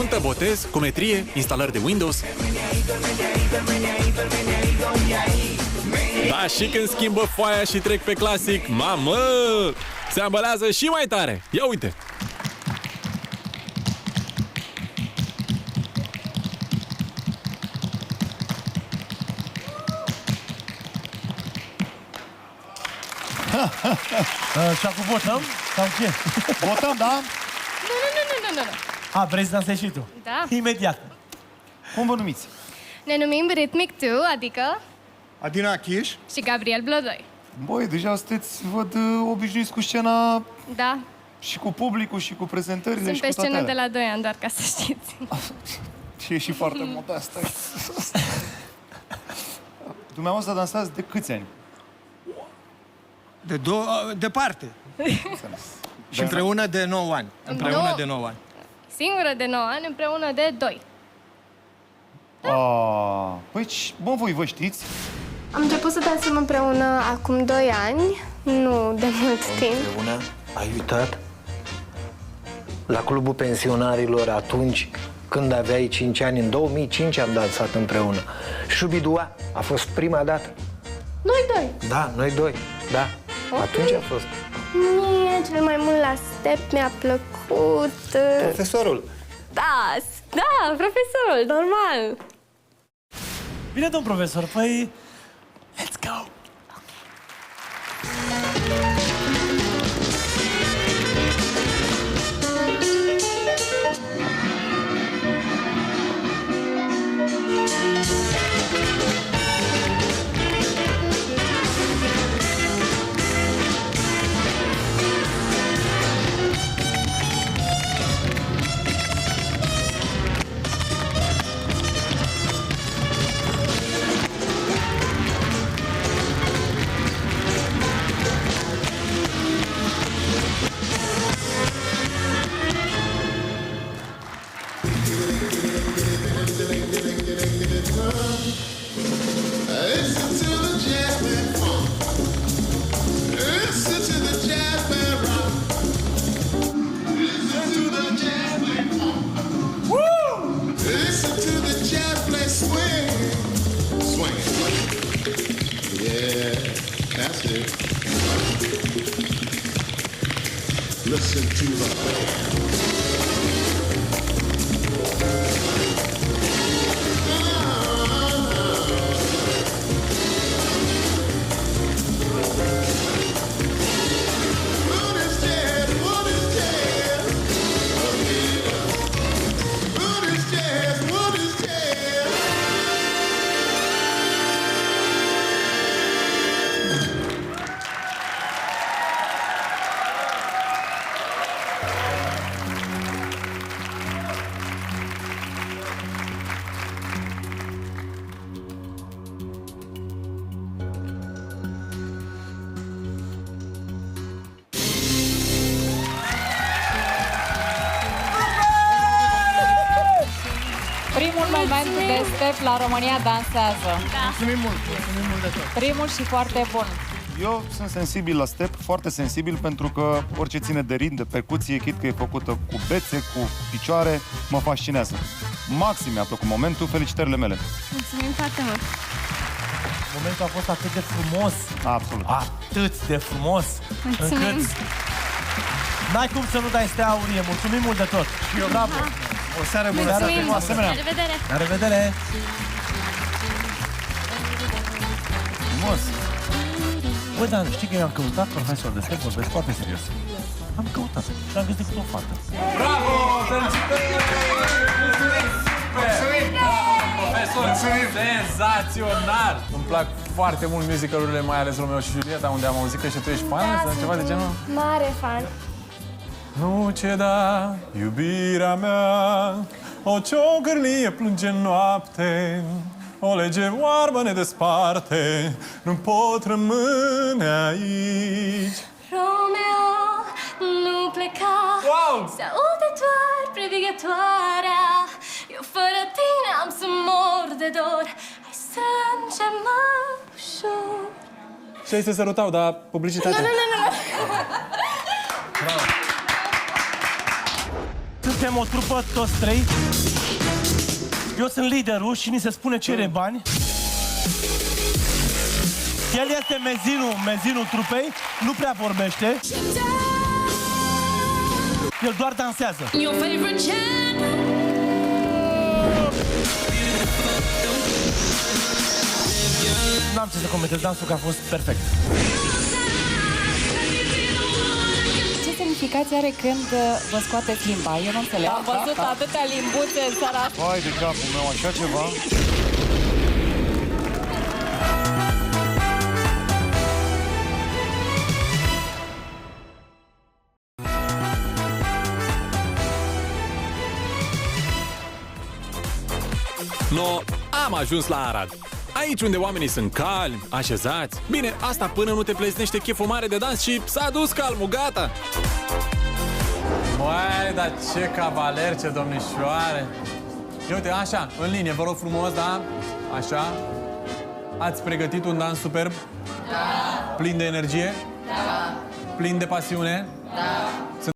nuntă, botez, cometrie, instalări de Windows. Da, și când schimbă foaia și trec pe clasic, mamă, se ambălează și mai tare. Ia uite! Și acum votăm? Sau ce? Votăm, da? Nu. A, vrei să dansezi și tu? Da. Imediat. Cum vă numiți? Ne numim Rhythmic 2, adică Adina Chiș. și Gabriel Blodoi. Băi, deja sunteți, văd, obișnuiți cu scena Da, și cu publicul și cu prezentările sunt și pe cu toate scenă de alea. la 2 ani, doar ca să știți. Și e și foarte modestă. Dumneavoastră dansați de câți ani? Departe. Și împreună de 9 ani. Împreună Nouă. de 9 ani. Singură de 9 ani, împreună de 2. Păi, bă, voi vă știți? Am început să dansăm împreună acum 2 ani, nu de mult timp. Împreună? Ai uitat? La clubul pensionarilor atunci, când aveai 5 ani, în 2005 am dansat împreună. Shubidua a fost prima dată. Noi 2. Da, noi doi, da. Atunci a fost. Mie cel mai mult la step mi-a plăcut... Profesorul. Da, profesorul, normal. Bine, domn profesor, păi... Let's go! Listen to the Primul moment de step la România Dansează. Mulțumim mult de tot. Primul și foarte bun. Eu sunt sensibil la step, foarte sensibil, pentru că orice ține de ritm, de percuție, chit că e făcută cu bețe, cu picioare, mă fascinează. Maxim mi-a plăcut momentul, felicitările mele. Mulțumim foarte mult. Momentul a fost atât de frumos, Absolut. atât de frumos, Mulțumim. încât n-ai cum să nu dai stea aurie. Mulțumim mult de tot. Și eu, bravo. O seară bună. Mulțumim. Asemenea. La revedere. La revedere. Frumos. Băi, dar știi că eu am căutat profesor de step, vorbesc foarte serios. Am căutat și am găsit cu o fată. Bravo! Felicitări! Profesor, senzațional! Îmi plac foarte mult musicalurile, mai ales Romeo și Julieta, unde am auzit că și tu ești fan sau ceva de genul. Mare fan. Nu ceda, iubirea mea, o ciocârlie plânge în noapte, o lege oarbă ne desparte, nu pot rămâne aici. Romeo, nu pleca. Wow! Se aude doar privighetoarea. Eu fără tine am să mor de dor. Hai să încem ușor. Și ai se sărutau, dar publicitatea. Nu. Suntem o trupă, toți trei. Eu sunt liderul și ni se spune cere bani. El este mezinul trupei, nu prea vorbește. El doar dansează. Your favorite channel. N-am ce să comentez dansul, că a fost perfect. Ce semnificație are când vă scoateți limba? Eu nu înțeleg. Am văzut atâtea limbuțe în seara asta. Vai de capul meu, așa ceva. No, am ajuns la Arad. Aici unde oamenii sunt calmi, așezați. Bine, asta până nu te pleznește cheful mare de dans și s-a dus calmul, gata. Măi, dar ce cavaler, ce domnișoare. Ia uite, așa, în linie, vă rog frumos, da? Așa. Ați pregătit un dans superb? Da. Plin de energie? Da. Plin de pasiune? Da.